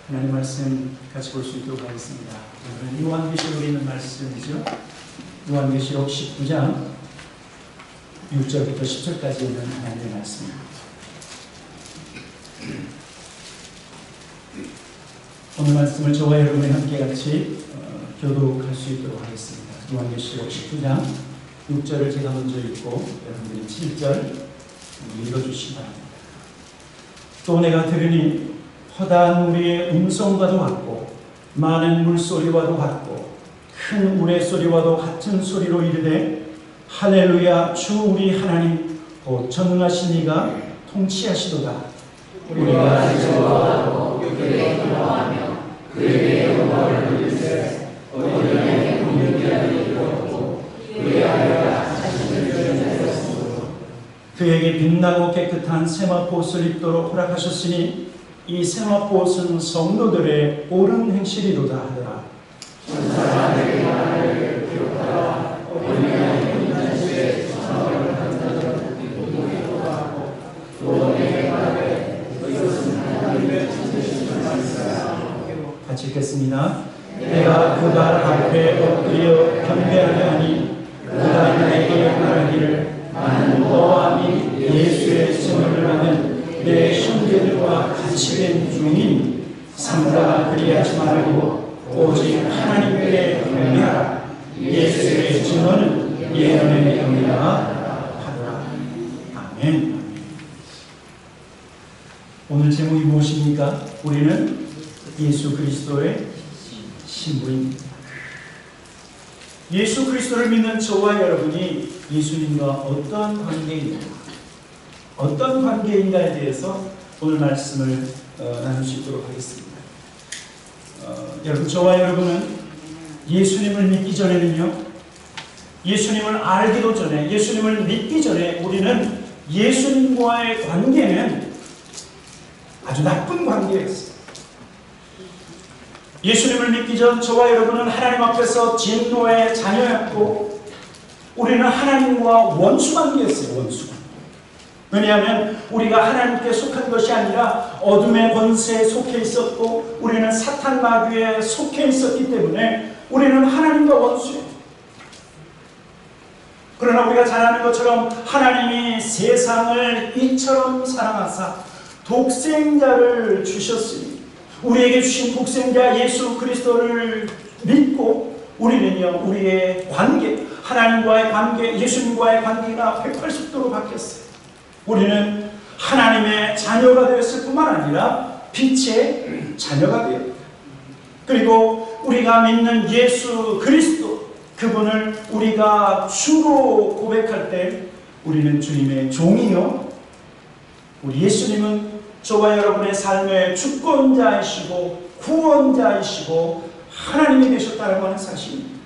하나님 말씀 같이 볼 수 있도록 하겠습니다. 오늘은 요한계시록에 있는 말씀이죠. 요한계시록 19장 6절부터 10절까지 있는 하나님의 말씀입니다. 오늘 말씀을 저와 여러분이 함께 같이 교독할 수 있도록 하겠습니다. 요한계시록 19장 6절을 제가 먼저 읽고 여러분들이 7절 읽어주시기 바랍니다. 또 내가 들으니 허다한 우리의 음성과도 같고 많은 물소리와도 같고 큰 우레소리와도 같은 소리로 이르되 할렐루야 주 우리 하나님 곧 전능하신 이가 통치하시도다. 우리가 즐거워하고 그에게 기뻐하며 그에게 영광을 돌리세 어린아이의 공명기를 이루었고 그의 아내가 자신을 드러내셨으므로 그에게 빛나고 깨끗한 세마포옷을 입도록 허락하셨으니 이 세마포옷은 성도들의 옳은 행실이로다 하더라. 천사가 내 하나님을 기록하라. 어린아이의 문단수에 전화를 한 자들은 이기도 하고 또 내게 말해 이것은 하나님의 천지신 말씀이라. 같이 읽겠습니다. 내가 그 발 앞에 엎드려 경배하려 하니 그가 내게 말하기를 나는 너와 및 예수의 증언을 하는 내 형제들과 같이 된 중이니 삼가 그리하지 말고 오직 하나님께 경배하라. 예수의 증언은 예언의 영이라 하더라. 아멘. 오늘 제목이 무엇입니까? 우리는 예수 그리스도의 신부입니다. 예수 그리스도를 믿는 저와 여러분이 예수님과 어떤 관계입니까? 어떤 관계인가에 대해서 오늘 말씀을 나눌 수 있도록 하겠습니다. 여러분, 저와 여러분은 예수님을 믿기 전에는요, 예수님을 알기도 전에, 예수님을 믿기 전에 우리는 예수님과의 관계는 아주 나쁜 관계였어요. 예수님을 믿기 전 저와 여러분은 하나님 앞에서 진노의 자녀였고 우리는 하나님과 원수 관계였어요. 원수. 왜냐하면 우리가 하나님께 속한 것이 아니라 어둠의 권세에 속해 있었고 우리는 사탄 마귀에 속해 있었기 때문에 우리는 하나님과 원수예요. 그러나 우리가 잘 아는 것처럼 하나님이 세상을 이처럼 사랑하사 독생자를 주셨으니 우리에게 주신 독생자 예수 그리스도를 믿고 우리는요, 우리의 관계, 하나님과의 관계, 예수님과의 관계가 180도로 바뀌었어요. 우리는 하나님의 자녀가 되었을 뿐만 아니라 빛의 자녀가 되었다. 그리고 우리가 믿는 예수 그리스도, 그분을 우리가 주로 고백할 때 우리는 주님의 종이요, 우리 예수님은 저와 여러분의 삶의 주권자이시고 구원자이시고 하나님이 되셨다고 하는 사실입니다.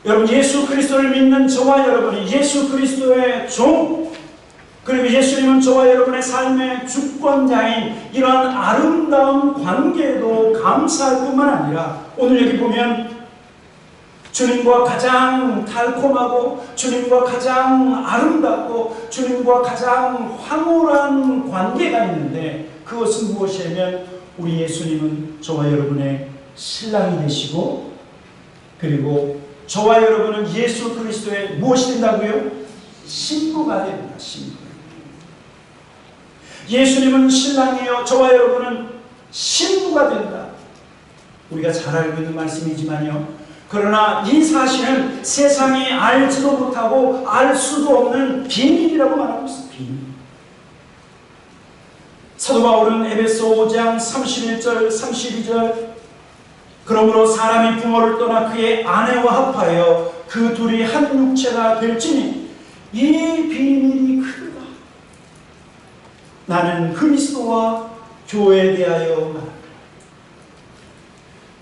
여러분, 예수 그리스도를 믿는 저와 여러분이 예수 그리스도의 종, 그리고 예수님은 저와 여러분의 삶의 주권자인 이러한 아름다운 관계에도 감사할 뿐만 아니라 오늘 여기 보면 주님과 가장 달콤하고 주님과 가장 아름답고 주님과 가장 황홀한 관계가 있는데 그것은 무엇이냐면 우리 예수님은 저와 여러분의 신랑이 되시고 그리고 저와 여러분은 예수 그리스도의 무엇이 된다고요? 신부가 됩니다. 신부. 예수님은 신랑이요, 저와 여러분은 신부가 된다. 우리가 잘 알고 있는 말씀이지만요, 그러나 이 사실은 세상이 알지도 못하고 알 수도 없는 비밀이라고 말하고 있습니다. 비밀. 사도 바울은 에베소 5장 31절 32절 그러므로 사람이 부모를 떠나 그의 아내와 합하여 그 둘이 한 육체가 될지니 이 비밀이 크다. 나는 그리스도와 교회에 대하여 말한다.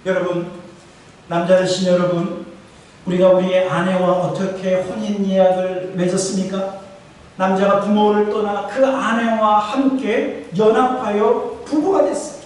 여러분, 남자 되신 여러분, 우리가 우리의 아내와 어떻게 혼인 예약을 맺었습니까? 남자가 부모를 떠나 그 아내와 함께 연합하여 부부가 됐어요.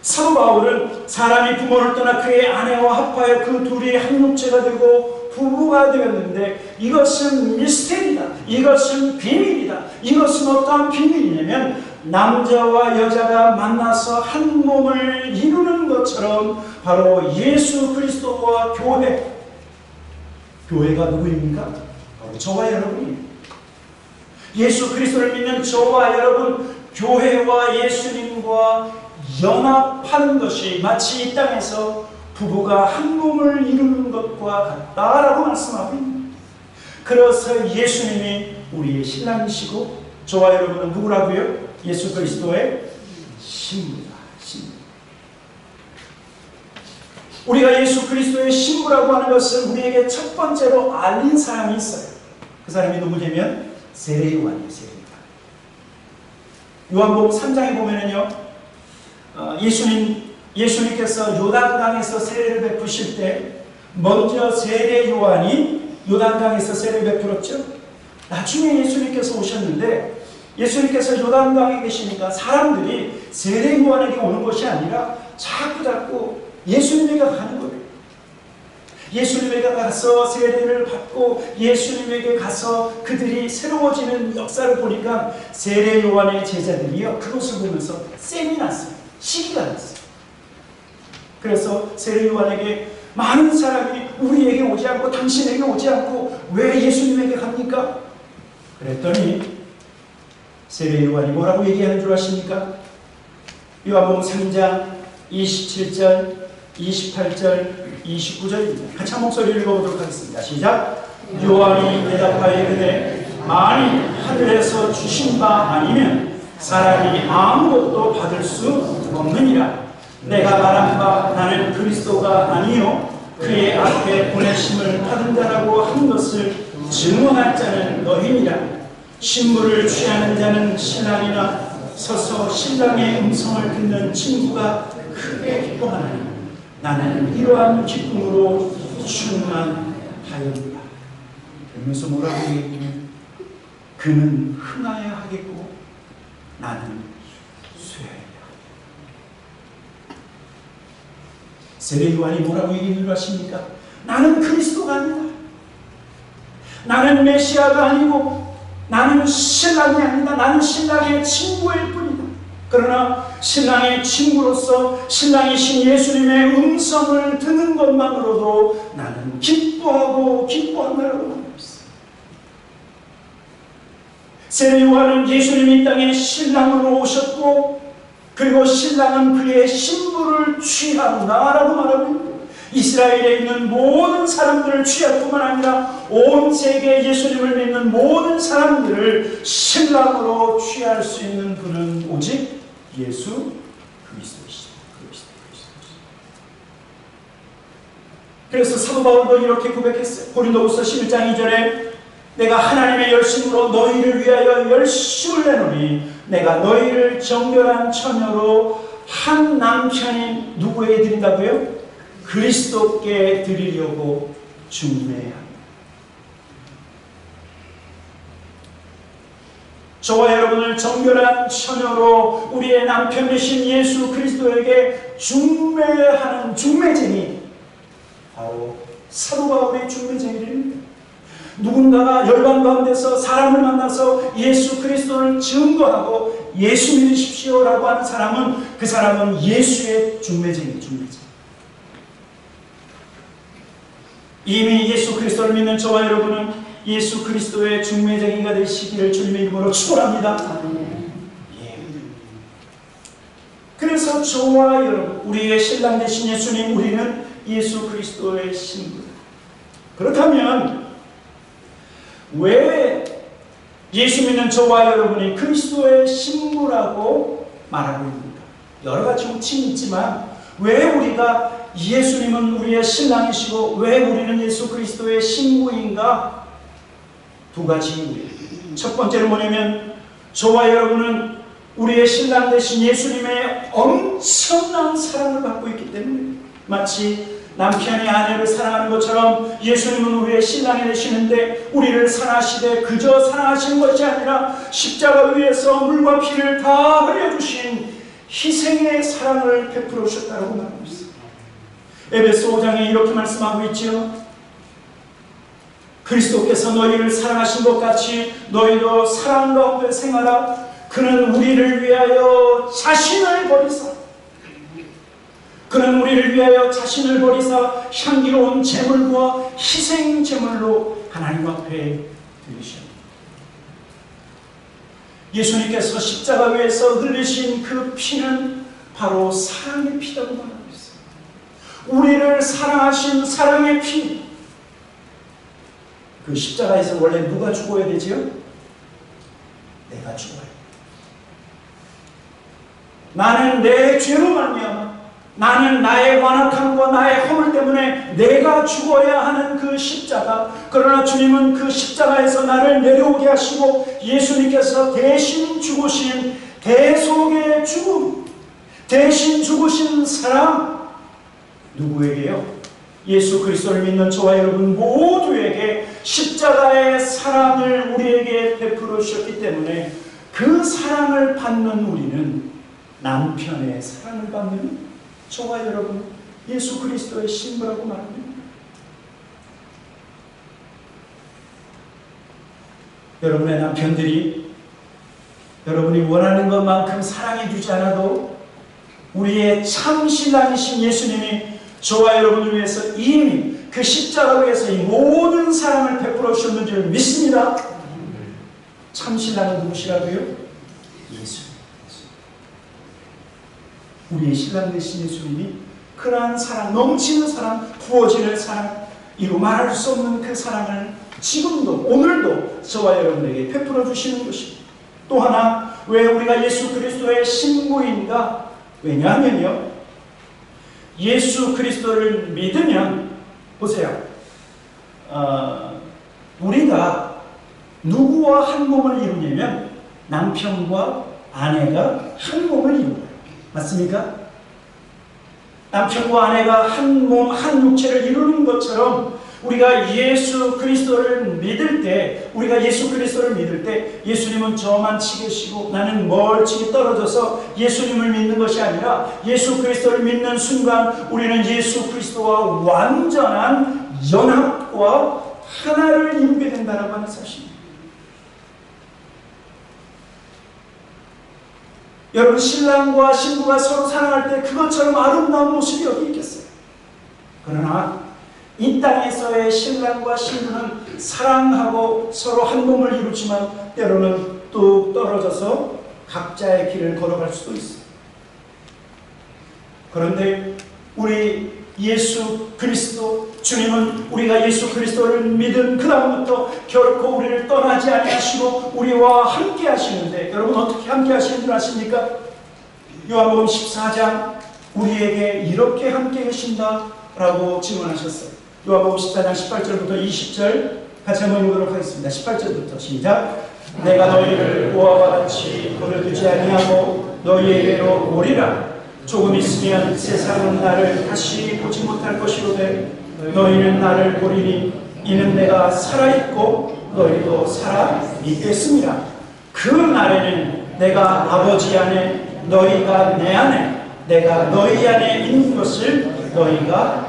사도 바울은 사람이 부모를 떠나 그의 아내와 합하여 그 둘이 한 육체가 되고 부부가 되었는데 이것은 미스테리다. 이것은 비밀이다. 이것은 어떠한 비밀이냐면 남자와 여자가 만나서 한 몸을 이루는 것처럼 바로 예수 그리스도와 교회가 누구입니까? 바로 저와 여러분입니다. 예수 그리스도를 믿는 저와 여러분, 교회와 예수님과 연합하는 것이 마치 이 땅에서 부부가 한 몸을 이루는 것과 같다라고 말씀하고 있습니다. 그래서 예수님이 우리의 신랑이시고 저와 여러분은 누구라고요? 예수 그리스도의 신부다. 신부. 우리가 예수 그리스도의 신부라고 하는 것은 우리에게 첫 번째로 알린 사람이 있어요. 그 사람이 누구냐면 세례 요한이에요. 세례 요한. 요한복음 3장에 보면은요, 예수님께서 요단강에서 세례를 베푸실 때 먼저 세례 요한이 요단강에서 세례를 베풀었죠. 나중에 예수님께서 오셨는데 예수님께서 요단강에 계시니까 사람들이 세례 요한에게 오는 것이 아니라 자꾸 예수님에게 가는 거예요. 예수님에게 가서 세례를 받고 예수님에게 가서 그들이 새로워지는 역사를 보니까 세례 요한의 제자들이요, 그것을 보면서 쌤이 났어요. 시기가 났어요. 그래서 세례 요한에게 많은 사람이 우리에게 오지 않고 당신에게 오지 않고 왜 예수님에게 갑니까? 그랬더니 세례 요한이 뭐라고 얘기하는 줄 아십니까? 요한복음 3장 27절, 28절, 29절입니다. 같이 한 목소리를 읽어보도록 하겠습니다. 시작. 요한이 대답하여 이르되 만일 하늘에서 주신 바 아니면 사람이 아무것도 받을 수 없느니라. 내가 말한 바 나는 그리스도가 아니요 그의 앞에 보내심을 받은 자라고 한 것을 증언할 자는 너희니라. 신부를 취하는 자는 신랑이나 서서 신랑의 음성을 듣는 친구가 크게 기뻐하나니 나는 이러한 기쁨으로 충만하였다. 그러면서 뭐라고 얘기하면 그는 흥하여 하겠고 나는 쇠하리라. 세례 요한이 뭐라고 얘기하는 줄 아십니까? 나는 그리스도가 아니다. 나는 메시아가 아니고 나는 신랑이 아니다. 나는 신랑의 친구일 뿐이다. 그러나 신랑의 친구로서 신랑이신 예수님의 음성을 듣는 것만으로도 나는 기뻐한다라고 말하고 있습니다. 세례 요한은 예수님이 이 땅에 신랑으로 오셨고 그리고 신랑은 그의 신부를 취한다라고 말하고 있습니다. 이스라엘에 있는 모든 사람들을 취할 뿐만 아니라 온 세계에 예수님을 믿는 모든 사람들을 신랑으로 취할 수 있는 분은 오직 예수 그리스도이시다. 그래서 사도 바울도 이렇게 고백했어요. 고린도후서 11장 2절에 내가 하나님의 열심으로 너희를 위하여 열심을 내노니 내가 너희를 정결한 처녀로 한 남편인 누구에게 드린다고요? 그리스도께 드리려고 중매합니다. 저와 여러분을 정결한 처녀로 우리의 남편 되신 예수 그리스도에게 중매하는 중매쟁이, 바로 사도 바울의 중매쟁이입니다. 누군가가 열방 가운데서 사람을 만나서 예수 그리스도를 증거하고 예수 믿으십시오라고 하는 사람은 그 사람은 예수의 중매쟁이. 이미 예수 그리스도를 믿는 저와 여러분은 예수 그리스도의 중매쟁이가 되시기를 주님의 이름으로 축원합니다. 예. 그래서 저와 여러분, 우리의 신랑 되신 예수님, 우리는 예수 그리스도의 신부다. 그렇다면 왜 예수 믿는 저와 여러분이 그리스도의 신부라고 말하고 있습니까? 여러 가지 호칭이 있지만 왜 우리가 예수님은 우리의 신랑이시고 왜 우리는 예수 그리스도의 신부인가? 두 가지 이유예요. 첫 번째는 뭐냐면 저와 여러분은 우리의 신랑 되신 예수님의 엄청난 사랑을 받고 있기 때문에, 마치 남편이 아내를 사랑하는 것처럼 예수님은 우리의 신랑이 되시는데 우리를 사랑하시되 그저 사랑하시는 것이 아니라 십자가 위에서 물과 피를 다 흘려주신 희생의 사랑을 베풀어 주셨다고 말하고 있습니다. 에베소 5장에 이렇게 말씀하고 있죠. 그리스도께서 너희를 사랑하신 것 같이 너희도 사랑 가운데 생활하라. 그는 우리를 위하여 자신을 버리사 향기로운 제물과 희생 제물로 하나님 앞에 드리셨습니다. 예수님께서 십자가 위에서 흘리신 그 피는 바로 사랑의 피라고 말하고 있어요. 우리를 사랑하신 사랑의 피. 그 십자가에서 원래 누가 죽어야 되지요? 내가 죽어야 돼. 나는 내 죄로 말미암아, 나는 나의 완악함과 나의 허물 때문에 내가 죽어야 하는 그 십자가. 그러나 주님은 그 십자가에서 나를 내려오게 하시고 예수님께서 대신 죽으신 대속의 죽음, 대신 죽으신 사랑, 누구에게요? 예수 그리스도를 믿는 저와 여러분 모두에게 십자가의 사랑을 우리에게 베풀어 주셨기 때문에 그 사랑을 받는 우리는 남편의 사랑을 받는 저와 여러분 예수 그리스도의 신부라고 말합니다. 여러분의 남편들이 여러분이 원하는 것만큼 사랑해 주지 않아도 우리의 참 신랑이신 예수님이 저와 여러분을 위해서 이미 그 십자가 위에서 이 모든 사랑을 베풀어 주셨는 줄 믿습니다. 참 신랑은 누구시라고요? 예수. 우리의 신랑 되신 예수님이 그러한 사랑, 넘치는 사랑, 부어지는 사랑, 이루 말할 수 없는 그 사랑을 지금도 오늘도 저와 여러분에게 베풀어 주시는 것입니다. 또 하나, 왜 우리가 예수 그리스도의 신부인가? 왜냐하면요, 예수 그리스도를 믿으면, 보세요, 우리가 누구와 한 몸을 이루냐면 남편과 아내가 한 몸을 이루어요. 맞습니까? 남편과 아내가 한 몸, 한 육체를 이루는 것처럼 우리가 예수 그리스도를 믿을 때, 예수님은 저만치 계시고 나는 멀찍이 떨어져서 예수님을 믿는 것이 아니라 예수 그리스도를 믿는 순간 우리는 예수 그리스도와 완전한 연합과 하나를 이루게 된다라고 하는 사실입니다. 여러분, 신랑과 신부가 서로 사랑할 때 그것처럼 아름다운 모습이 어디 있겠어요? 그러나 이 땅에서의 신랑과 신부는 사랑하고 서로 한 몸을 이루지만 때로는 뚝 떨어져서 각자의 길을 걸어갈 수도 있어요. 그런데 우리 예수 그리스도 주님은 우리가 예수 그리스도를 믿은 그 다음부터 결코 우리를 떠나지 아니하시고 우리와 함께 하시는데, 여러분 어떻게 함께 하시는 줄 아십니까? 요한복음 14장 우리에게 이렇게 함께 계신다라고 증언하셨어요. 요한복음 14장 18절부터 20절 같이 한번 읽도록 하겠습니다. 18절부터 시작. 내가 너희를 보아와 같이 버려두지 아니하고 너희에게로 오리라. 조금 있으면 세상은 나를 다시 보지 못할 것이로되 너희는 나를 보리니 이는 내가 살아있고 너희도 살아있겠습니다. 그 날에는 내가 아버지 안에 너희가 내 안에 내가 너희 안에 있는 것을 너희가 알라.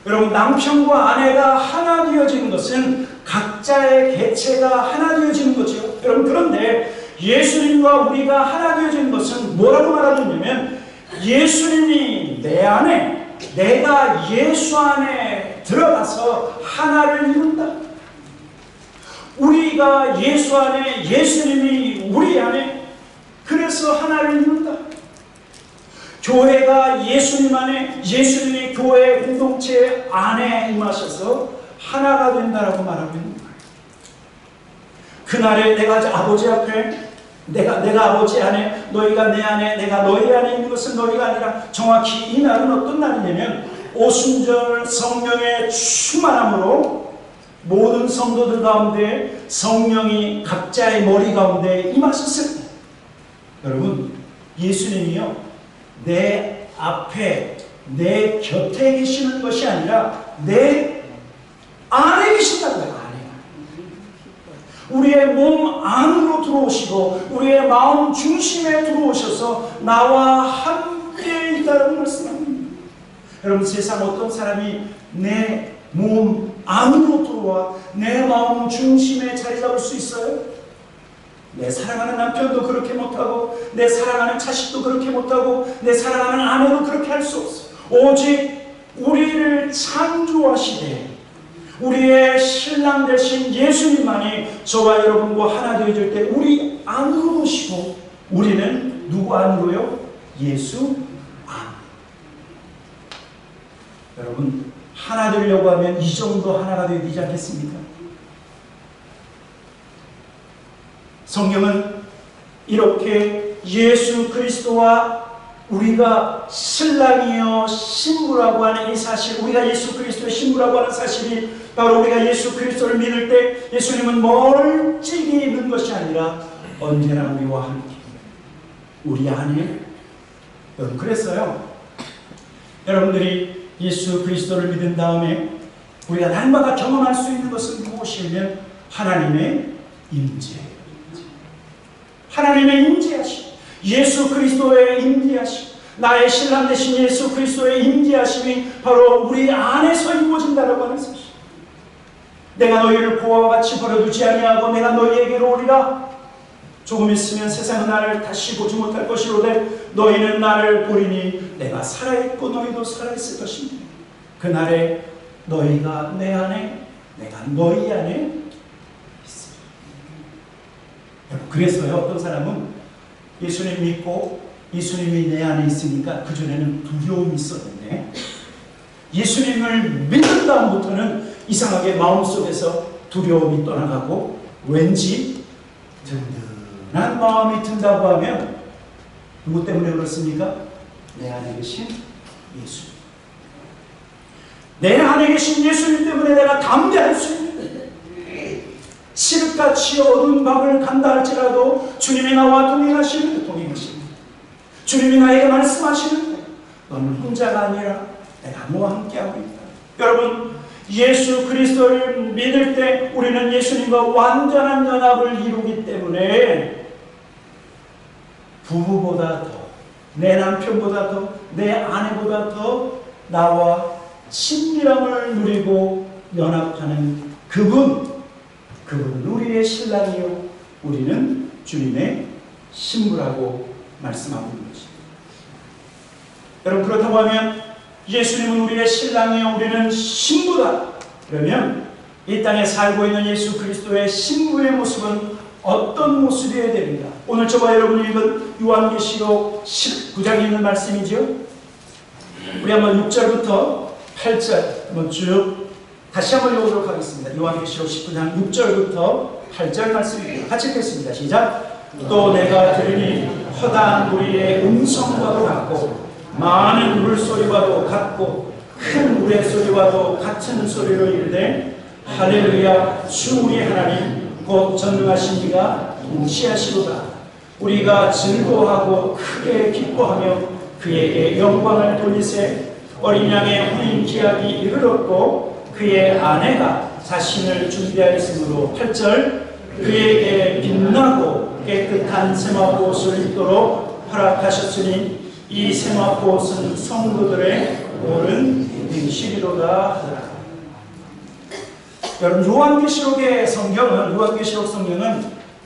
여러분, 남편과 아내가 하나 되어지는 것은 각자의 개체가 하나 되어지는 거죠. 여러분, 그런데 예수님과 우리가 하나 되어지는 것은 뭐라고 말하냐면 예수님이 내 안에, 내가 예수 안에 들어가서 하나를 이룬다. 우리가 예수 안에, 예수님이 우리 안에, 그래서 하나를 이룬다. 교회가 예수님 안에, 예수님이 교회 공동체 안에 임하셔서 하나가 된다라고 말하고 있는 거예요. 그날에 내가 아버지 앞에, 내가 아버지 안에, 너희가 내 안에, 내가 너희 안에 있는 것은 너희가 아니라, 정확히 이 날은 어떤 날이냐면 오순절 성령의 충만함으로 모든 성도들 가운데 성령이 각자의 머리 가운데 임하셨을 때, 여러분, 예수님이요, 내 앞에, 내 곁에 계시는 것이 아니라 내 안에 계신다고요. 우리의 몸 안으로 들어오시고 우리의 마음 중심에 들어오셔서 나와 함께 있다고 말씀합니다. 여러분, 세상 어떤 사람이 내 몸 안으로 들어와 내 마음 중심에 자리 잡을 수 있어요? 내 사랑하는 남편도 그렇게 못하고, 내 사랑하는 자식도 그렇게 못하고, 내 사랑하는 아내도 그렇게 할 수 없어요. 오직 우리를 창조하시되 우리의 신랑 되신 예수님만이 저와 여러분과 하나 되어질 때 우리 안으로 오시고, 우리는 누구 안으로요? 예수 안. 여러분, 하나 되려고 하면 이 정도 하나가 되어야 되지 않겠습니까? 성경은 이렇게 예수 그리스도와 우리가 신랑이요 신부라고 하는 이 사실, 우리가 예수 그리스도의 신부라고 하는 사실이 바로 우리가 예수 그리스도를 믿을 때 예수님은 멀찍이 있는 것이 아니라 언제나 우리와 함께 우리 안에. 여러분, 그랬어요. 여러분들이 예수 그리스도를 믿은 다음에 우리가 날마다 경험할 수 있는 것은 무엇이냐면 하나님의 임재. 하나님의 임재하심, 예수 그리스도의 임재하심, 나의 신랑 되신 예수 그리스도의 임재하심이 바로 우리 안에서 이루어진다고 하는 사실. 내가 너희를 보아와 같이 버려두지 아니하고 내가 너희에게로 오리라. 조금 있으면 세상은 나를 다시 보지 못할 것이로되 너희는 나를 보리니 내가 살아있고 너희도 살아있을 것입니다. 그날에 너희가 내 안에, 내가 너희 안에 있습니다. 그래서요, 어떤 사람은 예수님 믿고 예수님이 내 안에 있으니까 그전에는 두려움이 있었는데 예수님을 믿은 다음부터는 이상하게 마음속에서 두려움이 떠나가고 왠지 든든한 마음이 든다고 하면 누구 때문에 그렇습니까? 내 안에 계신 예수. 내 안에 계신 예수님 때문에 내가 담대할 수 있는데, 칠흑같이 어두운 밤을 간다 할지라도 주님이 나와 동행하시는데, 주님이 나에게 말씀하시는데 너는 혼자가 아니라 내가 너와 함께하고 있다. 여러분, 예수 그리스도를 믿을 때 우리는 예수님과 완전한 연합을 이루기 때문에 부부보다 더, 내 남편보다 더, 내 아내보다 더 나와 친밀함을 누리고 연합하는 그분은 우리의 신랑이요 우리는 주님의 신부라고 말씀하고 있는 것입니다. 여러분, 그렇다고 하면 예수님은 우리의 신랑이요 우리는 신부다. 그러면 이 땅에 살고 있는 예수 그리스도의 신부의 모습은 어떤 모습이어야 됩니까? 오늘 저와 여러분이 읽은 요한계시록 19장에 있는 말씀이죠. 우리 한번 6절부터 8절 한번 쭉 다시 한번 읽어보도록 하겠습니다. 요한계시록 19장 6절부터 8절 말씀입니다. 같이 읽겠습니다. 시작. 또 내가 들으니 허다한 무리의 음성과도 같고 많은 물소리와도 같고 큰 물의 소리와도 같은 소리로 이르되 할렐루야, 주 우리 하나님 곧 전능하신 이가 통치하시로다. 우리가 즐거워하고 크게 기뻐하며 그에게 영광을 돌리세. 어린 양의 후인 기약이 이르렀고 그의 아내가 자신을 준비하였으므로 8절 그에게 빛나고 깨끗한 세마포옷을 입도록 허락하셨으니 이 세마포옷은 성도들의 옳은 행실이로다 하더라. 여러분, 요한계시록 성경은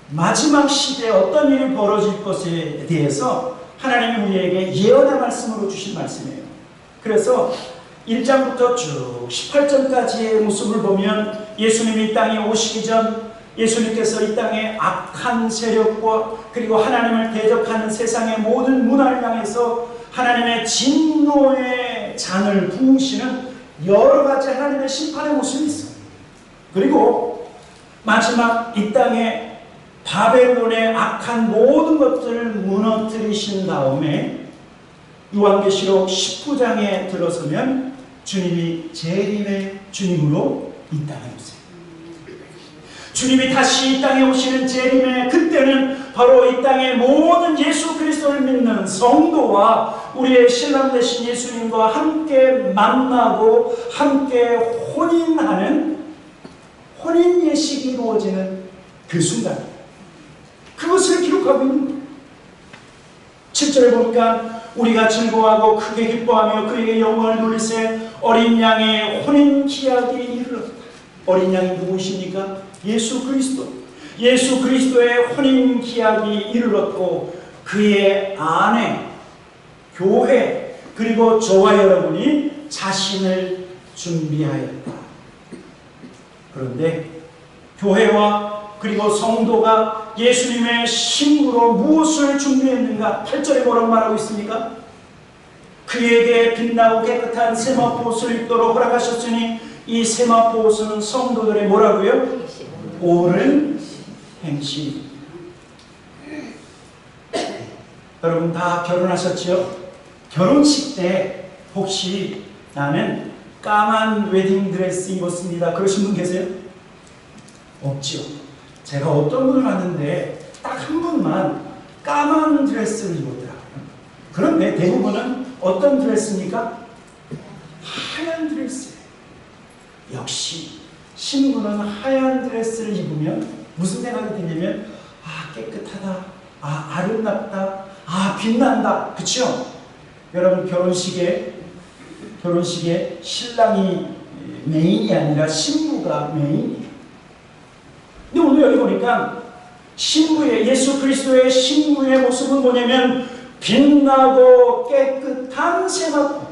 마지막 시대에 어떤 일이 벌어질 것에 대해서 하나님이 우리에게 예언의 말씀으로 주신 말씀이에요. 그래서 1장부터 쭉 18장까지의 모습을 보면 예수님이 이 땅에 오시기 전 예수님께서 이 땅에 악한 세력과 그리고 하나님을 대적하는 세상의 모든 문화를 향해서 하나님의 진노의 잔을 부으시는 여러 가지 하나님의 심판의 모습이 있어요. 그리고 마지막 이 땅에 바벨론의 악한 모든 것들을 무너뜨리신 다음에 요한계시록 19장에 들어서면 주님이 재림의 주님으로 이 땅에 오세요. 주님이 다시 이 땅에 오시는 재림의 그때는 바로 이 땅의 모든 예수 그리스도를 믿는 성도와 우리의 신랑 되신 예수님과 함께 만나고 함께 혼인하는 혼인 예식이 이루어지는 그 순간, 그것을 기록하고 있는 거예요. 7절에 보니까 우리가 즐거워하고 크게 기뻐하며 그에게 영광을 돌리세 어린 양의 혼인 기약이 이르렀다. 어린 양이 누구십니까? 예수 그리스도. 예수 그리스도의 혼인 기약이 이르렀고 그의 아내, 교회, 그리고 저와 여러분이 자신을 준비하였다. 그런데 교회와 그리고 성도가 예수님의 신부로 무엇을 준비했는가? 8절에 뭐라고 말하고 있습니까? 그에게 빛나고 깨끗한 세마포 옷을 입도록 허락하셨으니 이 세마포 옷은 성도들의 뭐라고요? 옳은 행실. 여러분 다 결혼하셨죠? 결혼식 때 혹시 나는 까만 웨딩드레스 입었습니다 그러신 분 계세요? 없죠. 제가 어떤 분을 봤는데 딱 한 분만 까만 드레스를 입었더라고요. 그런데 대부분은 어떤 드레스입니까? 하얀 드레스예요. 역시 신부는 하얀 드레스를 입으면 무슨 생각이 드냐면 아 깨끗하다, 아 아름답다, 아 빛난다. 그렇죠? 여러분 결혼식에 신랑이 메인이 아니라 신부가 메인이에요. 근데 오늘 여기 보니까 신부의 예수 그리스도의 신부의 모습은 뭐냐면 빛나고 깨끗한 세마포.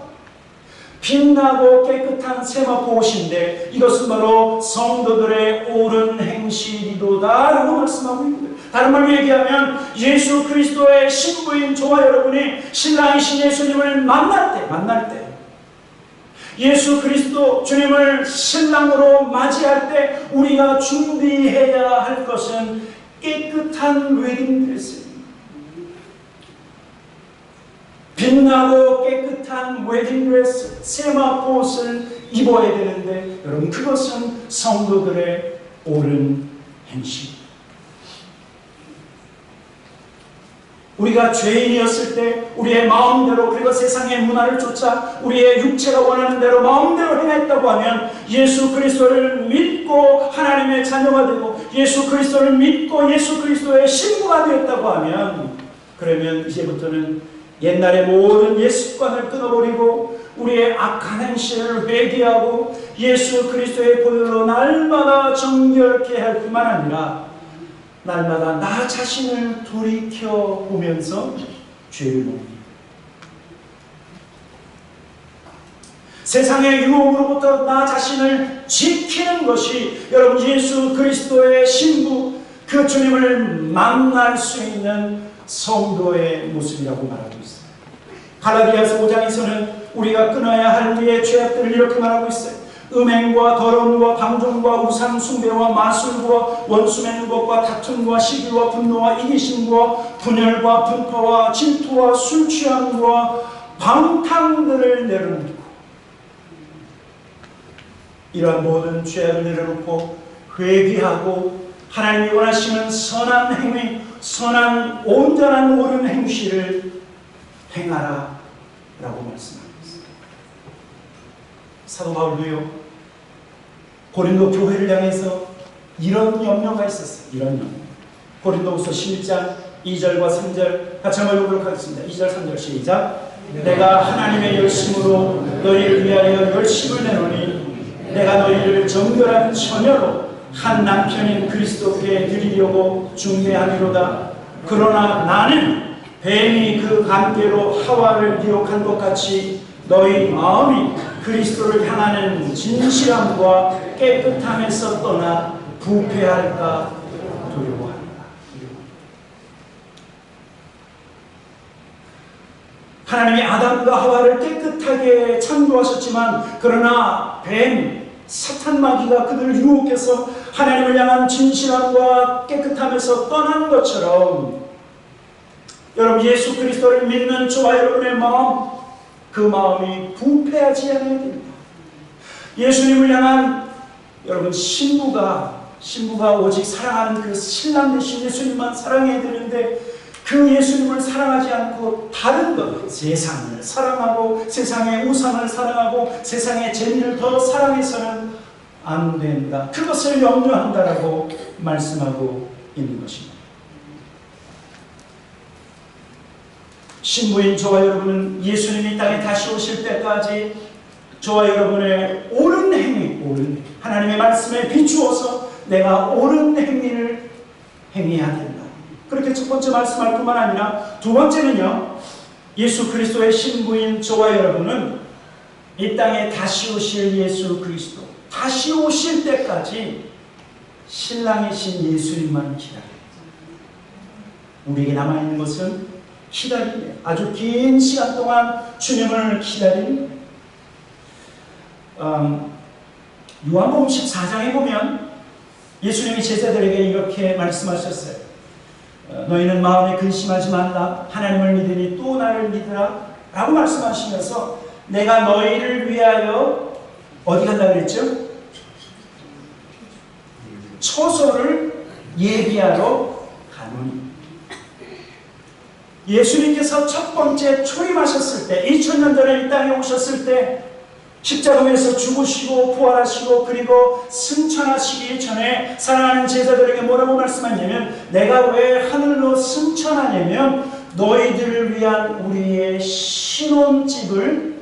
빛나고 깨끗한 세마포 옷인데 이것은 바로 성도들의 옳은 행실이로다 라고 말씀하고 있습니다. 다른 말로 얘기하면 예수 그리스도의 신부인 저와 여러분이 신랑이신 예수님을 만날 때 예수 그리스도 주님을 신랑으로 맞이할 때 우리가 준비해야 할 것은 깨끗한 웨딩드레스입니다. 빛나고 깨끗한 웨딩드레스, 세마포 옷을 입어야 되는데 여러분 그것은 성도들의 옳은 행실. 우리가 죄인이었을 때 우리의 마음대로 그리고 세상의 문화를 쫓아 우리의 육체가 원하는 대로 마음대로 행했다고 하면 예수 그리스도를 믿고 하나님의 자녀가 되고 예수 그리스도를 믿고 예수 그리스도의 신부가 되었다고 하면 그러면 이제부터는 옛날의 모든 옛 습관을 끊어버리고 우리의 악한 행실을 회개하고 예수 그리스도의 보혈로 날마다 정결케 할 뿐만 아니라 날마다 나 자신을 돌이켜보면서 죄를 봅니다. 세상의 유혹으로부터 나 자신을 지키는 것이 여러분 예수 그리스도의 신부 그 주님을 만날 수 있는 성도의 모습이라고 말하고 있어요. 갈라디아서 5장에서는 우리가 끊어야 할 우리의 죄악들을 이렇게 말하고 있어요. 음행과 더러움과 방종과 우상 숭배와 마술과 원수 맺는 것과 다툼과 시기와 분노와 이기심과 분열과 분파와 질투와 술 취함과 방탕들을 내려놓고 이러한 모든 죄악을 내려놓고 회개하고 하나님이 원하시는 선한 행위, 선한 온전한 옳은 행실을 행하라 라고 말씀합니다. 사도 바울도요 고린도 교회를 향해서 이런 염려가 있었어요. 이런 염려. 고린도후서 11장 2절과 3절 같이 한번 읽어보도록 하겠습니다. 2절 3절 시작. 내가 하나님의 열심으로 너희를 위하여 열심을 내노니 내가 너희를 정결한 처녀로 한 남편인 그리스도께 드리려고 중매하리로다. 그러나 나는 뱀이 그 관계로 하와를 미혹한 것 같이 너희 마음이 그리스도를 향하는 진실함과 깨끗함에서 떠나 부패할까 두려워한다. 하나님이 아담과 하와를 깨끗하게 창조하셨지만 그러나 뱀, 사탄 마귀가 그들을 유혹해서 하나님을 향한 진실함과 깨끗함에서 떠난 것처럼 여러분 예수 그리스도를 믿는 저와 여러분의 마음 그 마음이 부패하지 않아야 됩니다. 예수님을 향한 여러분 신부가 오직 사랑하는 그 신랑 되신 예수님만 사랑해야 되는데 그 예수님을 사랑하지 않고 다른 것, 세상을 사랑하고 세상의 우상을 사랑하고 세상의 재미를 더 사랑해서는 안 된다. 그것을 염려한다라고 말씀하고 있는 것입니다. 신부인 저와 여러분은 예수님이 땅에 다시 오실 때까지 저와 여러분의 옳은 행위, 하나님의 말씀에 비추어서 내가 옳은 행위를 행해야 된다. 그렇게 첫 번째 말씀할 뿐만 아니라 두 번째는요, 예수 그리스도의 신부인 저와 여러분은 이 땅에 다시 오실 예수 그리스도, 다시 오실 때까지 신랑이신 예수님만 기다립니다. 우리에게 남아있는 것은 기다림이에요. 아주 긴 시간 동안 주님을 기다리는. 요한복음 14장에 보면 예수님이 제자들에게 이렇게 말씀하셨어요. 너희는 마음에 근심하지 말라. 하나님을 믿으니 또 나를 믿으라. 라고 말씀하시면서 내가 너희를 위하여 어디 간다 그랬죠? 처소를 예비하러 가노니. 예수님께서 첫 번째 초림하셨을 때, 2000년 전에 이 땅에 오셨을 때 십자가 위에서 죽으시고 부활하시고 그리고 승천하시기 전에 사랑하는 제자들에게 뭐라고 말씀하냐면, 내가 왜 하늘로 승천하냐면 너희들을 위한 우리의 신혼집을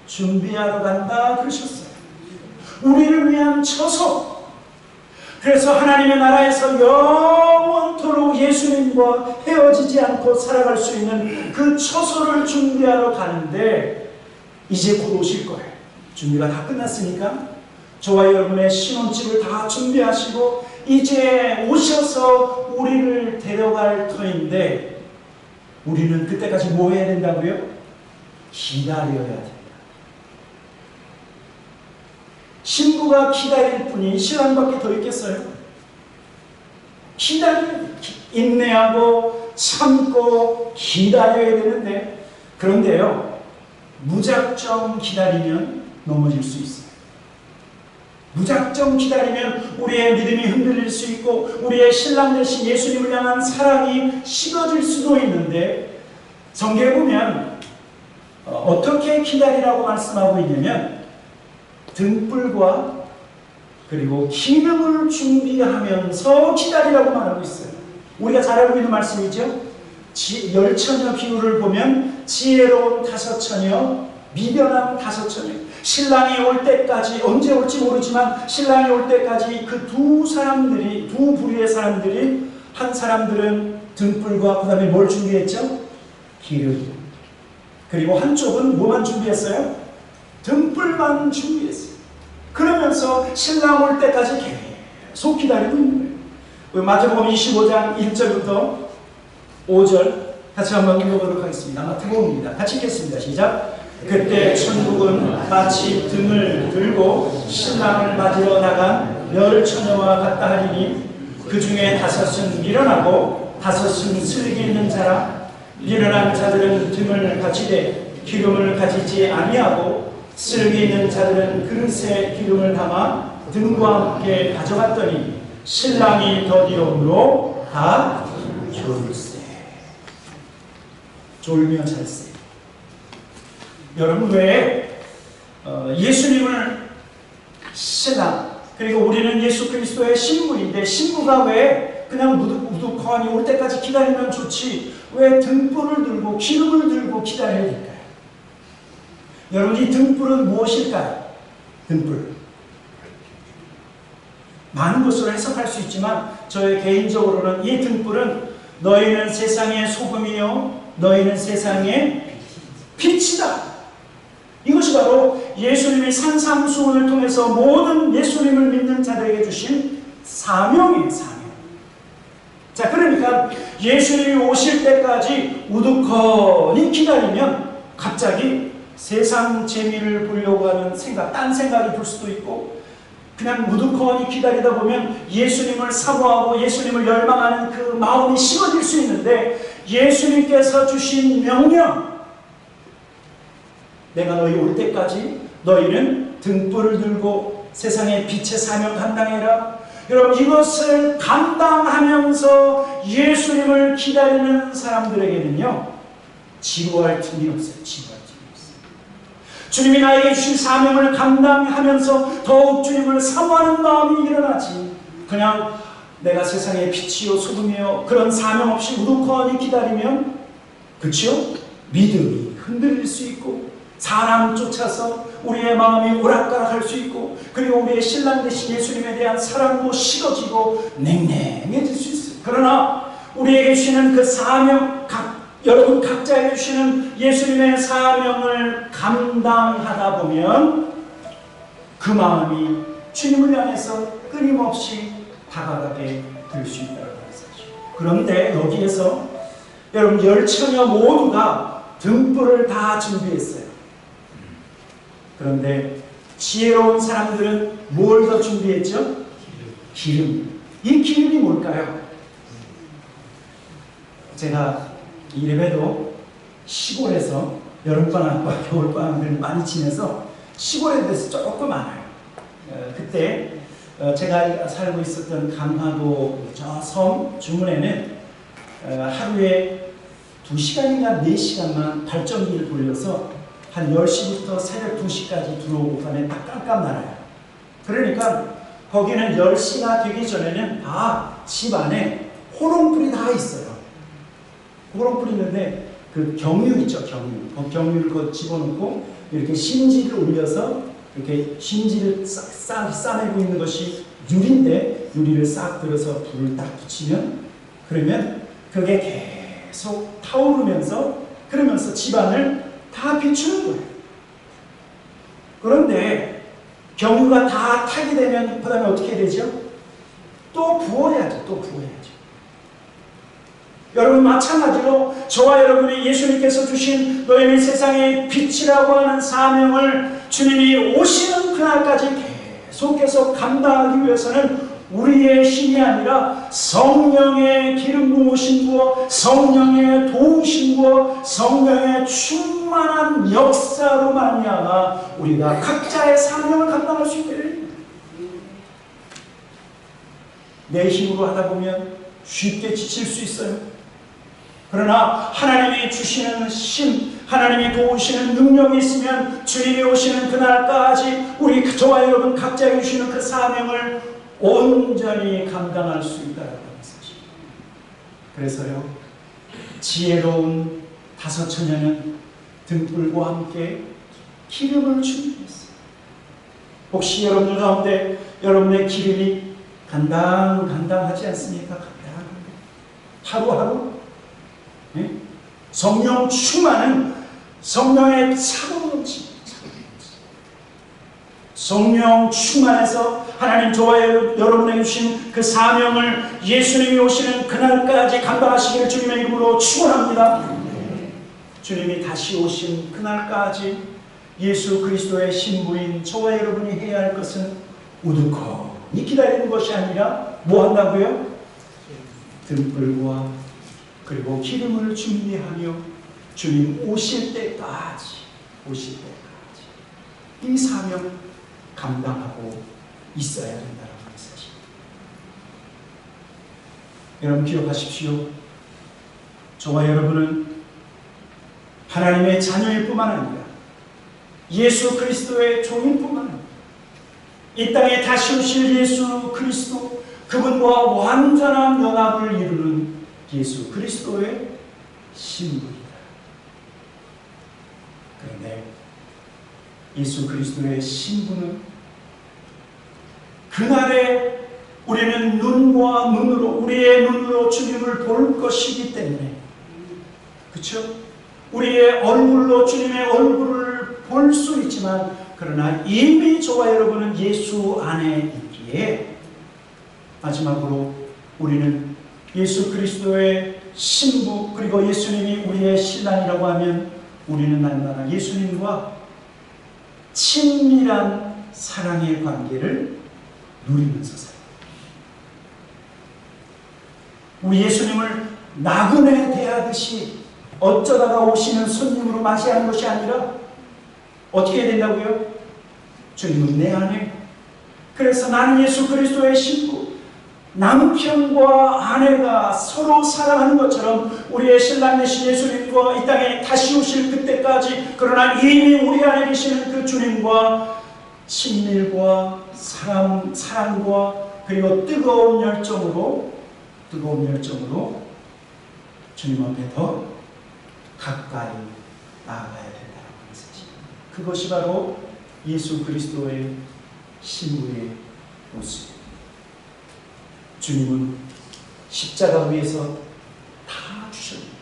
준비하러 간다 그러셨어요. 우리를 위한 처소. 그래서 하나님의 나라에서 영원토록 예수님과 헤어지지 않고 살아갈 수 있는 그 처소를 준비하러 가는데 이제 곧 오실 거예요. 준비가 다 끝났으니까 저와 여러분의 신혼집을 다 준비하시고 이제 오셔서 우리를 데려갈 터인데, 우리는 그때까지 뭐 해야 된다고요? 기다려야 됩니다. 신부가 기다릴 뿐이 신랑밖에 더 있겠어요? 인내하고 참고 기다려야 되는데, 그런데요, 무작정 기다리면 넘어질 수 있어요. 무작정 기다리면 우리의 믿음이 흔들릴 수 있고 우리의 신랑 되신 예수님을 향한 사랑이 식어질 수도 있는데, 성경에 보면 어떻게 기다리라고 말씀하고 있냐면 등불과 그리고 기름을 준비하면서 기다리라고 말하고 있어요. 우리가 잘 알고 있는 말씀이죠. 열처녀 비유를 보면 지혜로운 5처녀, 미련한 5처녀. 신랑이 올 때까지, 언제 올지 모르지만 신랑이 올 때까지 그 두 부류의 사람들이, 한 사람들은 등불과 그 다음에 뭘 준비했죠? 기름. 그리고 한쪽은 뭐만 준비했어요? 등불만 준비했어요. 그러면서 신랑 올 때까지 계속 기다리고 있는 거예요. 마태복음 25장 1절부터 5절 같이 한번 읽어보도록 하겠습니다. 마태복음입니다. 같이 읽겠습니다. 시작. 그때 천국은 마치 등을 들고 신랑을 맞으러 나간 열 처녀와 같다 하리니, 그 중에 5은 미련하고 5은 슬기 있는 자라. 미련한 자들은 등을 가지되 기름을 가지지 아니하고, 슬기 있는 자들은 그릇에 기름을 담아 등과 함께 가져갔더니 신랑이 더디어므로 다 졸세. 졸며 잘세. 여러분, 왜 예수님을 신랑, 그리고 우리는 예수 그리스도의 신부인데, 신부가 왜 그냥 우두커니 올 때까지 기다리면 좋지 왜 등불을 들고 기름을 들고 기다려야 될까요? 여러분, 이 등불은 무엇일까요? 등불. 많은 것으로 해석할 수 있지만 저의 개인적으로는 이 등불은 너희는 세상의 소금이요 너희는 세상의 빛이다. 이것이 바로 예수님이 산상수훈을 통해서 모든 예수님을 믿는 자들에게 주신 사명이에요. 사명. 자, 그러니까 예수님이 오실 때까지 우두커니 기다리면 갑자기 세상 재미를 보려고 하는 생각, 딴 생각이 들 수도 있고, 그냥 우두커니 기다리다 보면 예수님을 사모하고 예수님을 열망하는 그 마음이 식어질 수 있는데, 예수님께서 주신 명령, 내가 너희 올 때까지 너희는 등불을 들고 세상의 빛의 사명 감당해라. 여러분, 이것을 감당하면서 예수님을 기다리는 사람들에게는요, 지루할 틈이 없어요. 지루할 틈이 없어요. 주님이 나에게 주신 사명을 감당하면서 더욱 주님을 사모하는 마음이 일어나지, 그냥 내가 세상의 빛이요 소금이요 그런 사명 없이 우두커니 기다리면, 그치요? 믿음이 흔들릴 수 있고 사람 쫓아서 우리의 마음이 오락가락할 수 있고 그리고 우리의 신랑 되신 예수님에 대한 사랑도 식어지고 냉랭해질 수 있어요. 그러나 우리에게 주시는 그 사명, 여러분 각자에게 주시는 예수님의 사명을 감당하다 보면 그 마음이 주님을 향해서 끊임없이 다가가게 될 수 있다는 사실. 그런데 여기에서 여러분 열처녀 모두가 등불을 다 준비했어요. 그런데 지혜로운 사람들은 뭘 더 준비했죠? 기름. 이 기름이 뭘까요? 제가 이래봬도 시골에서 여름방학과 겨울방학을 많이 지내서 시골에 대해서 조금 알아요. 그때 제가 살고 있었던 강화도 저 섬 주문에는 하루에 2시간인가 4시간만 발전기를 돌려서 한 10시부터 새벽 2시까지 들어오고 간에 딱 깜깜나라요. 그러니까 거기는 10시가 되기 전에는 다 집 안에 호롱불이 다 있어요. 호롱불이 있는데 그 경유 있죠, 경유. 경유를 집어넣고 이렇게 심지를 올려서 이렇게 심지를 싸매고 있는 것이 유리인데 유리를 싹 들어서 불을 딱 붙이면 그러면 그게 계속 타오르면서 그러면서 집안을 다 비추는 거예요. 그런데 경유가 다 타게 되면 그 다음에 어떻게 되죠? 또 부어야죠. 또 부어야죠. 여러분 마찬가지로 저와 여러분이 예수님께서 주신 너희는 세상의 빛이라고 하는 사명을 주님이 오시는 그날까지 계속 감당하기 위해서는 우리의 힘이 아니라 성령의 기름 부으신 부어 성령의 도우신 부어 성령의 충만한 역사로 말미암아 우리가 각자의 사명을 감당할 수 있게 됩니다. 내 힘으로 하다 보면 쉽게 지칠 수 있어요. 그러나 하나님이 주시는 힘, 하나님이 도우시는 능력이 있으면 주님이 오시는 그날까지 우리 저와 여러분 각자에게 주시는 그 사명을 온전히 감당할 수 있다는 사실. 그래서요, 지혜로운 5 처녀는 등불과 함께 기름을 준비했어요. 혹시 여러분들 가운데 여러분의 기름이 간당하지 않습니까? 하루하루 네? 성령 충만은 성령의 차가운 성령 충만해서 하나님 저와 여러분에게 주신 그 사명을 예수님이 오시는 그날까지 감당하시기를 주님의 이름으로 축원합니다. 주님이 다시 오신 그날까지 예수 그리스도의 신부인 저와 여러분이 해야 할 것은 우두커니 기다리는 것이 아니라 뭐 한다고요? 등불과 그리고 기름을 준비하며 주님 오실 때까지 이 사명 감당하고 있어야 된다는 사실. 여러분 기억하십시오. 저와 여러분은 하나님의 자녀일 뿐만 아니라 예수 그리스도의 종일 뿐만 아니라 이 땅에 다시 오실 예수 그리스도 그분과 완전한 연합을 이루는 예수 그리스도의 신부이다. 그런데 예수 그리스도의 신부는 그날에 우리는 우리의 눈으로 주님을 볼 것이기 때문에 그렇죠? 우리의 얼굴로 주님의 얼굴을 볼 수 있지만 그러나 이미 저와 여러분은 예수 안에 있기에 마지막으로 우리는 예수 그리스도의 신부 그리고 예수님이 우리의 신랑이라고 하면 우리는 날마다 예수님과 친밀한 사랑의 관계를 누리면서 살아요. 우리 예수님을 나그네 대하듯이 어쩌다가 오시는 손님으로 맞이하는 것이 아니라 어떻게 해야 된다고요? 주님은 내 안에. 그래서 나는 예수 그리스도의 신부, 남편과 아내가 서로 사랑하는 것처럼 우리의 신랑 되신 예수님과 이 땅에 다시 오실 그때까지 그러나 이미 우리 안에 계시는 그 주님과 친밀과 사랑과 그리고 뜨거운 열정으로 주님 앞에 더 가까이 나아가야 된다는 사실. 그것이 바로 예수 그리스도의 신부의 모습입니다. 주님은 십자가 위에서 다 주셨습니다.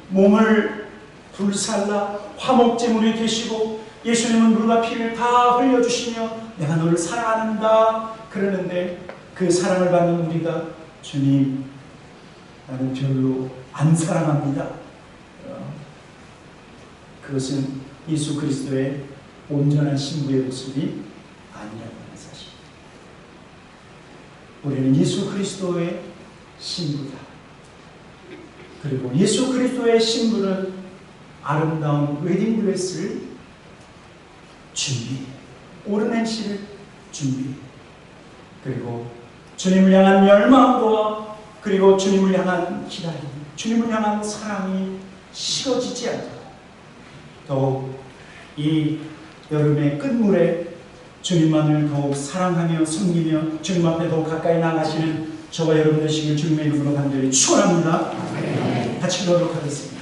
몸을 불살라 화목제물이 되시고 예수님은 물과 피를 다 흘려주시며 내가 너를 사랑한다 그러는데 그 사랑을 받는 우리가 주님 나는 별로 안 사랑합니다. 그것은 예수 그리스도의 온전한 신부의 모습이 아니라고 하는 사실. 우리는 예수 그리스도의 신부다. 그리고 예수 그리스도의 신부는 아름다운 웨딩드레스를 준비해. 오르낸시를 준비해. 그리고 주님을 향한 열망과 그리고 주님을 향한 기다림, 주님을 향한 사랑이 식어지지 않도록 더욱 이 여름의 끝물에 주님만을 더욱 사랑하며 섬기며 주님 앞에 더욱 가까이 나가시는 저와 여러분 되시길 주님의 이름으로 간절히 축원합니다. 같이 기도하도록 하겠습니다.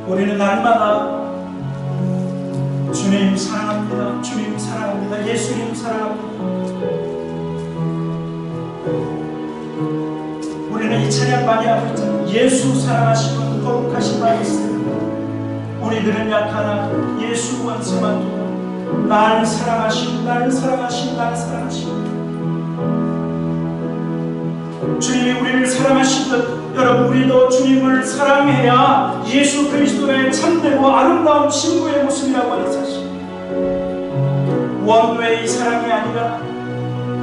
우리는 날마다 주님 사랑합니다. 주님 사랑합니다. 예수님 사랑합니다. 우리는 이 찬양 많이 하고 있잖아요. 예수 사랑하시면 거룩하신 바 있습니다. 우리들은 약하나 예수 원수만 두고 날 사랑하신 날 사랑하신 날 사랑하신 주님이 우리를 사랑하시듯 여러분 우리도 주님을 사랑해야 예수 그리스도의 참되고 아름다운 신부의 모습이라고 하는 사실. 원웨이 사랑이 아니라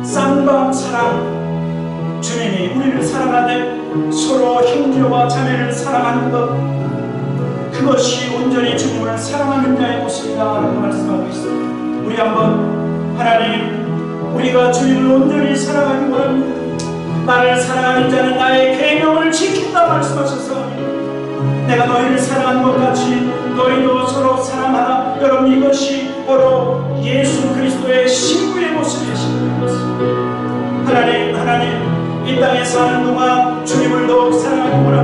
쌍방 사랑. 주님이 우리를 사랑하되 서로 형제와 자매를 사랑하는 것, 그것이 온전히 주님을 사랑하는 자의 모습이다 라고 말씀하고 있습니다. 우리 한번 하나님, 우리가 주님을 온전히 사랑하기 원합니다. 나를 사랑하는 자는 나의 계명을 지킨다 말씀하셔서 내가 너희를 사랑한 것 같이 너희도 서로 사랑하라. 여러분 이것이 바로 예수 그리스도의 신부의 모습이신 것입니다. 하나님 이 땅에 사는 동안 주님을 더욱 사랑하기 원합니다.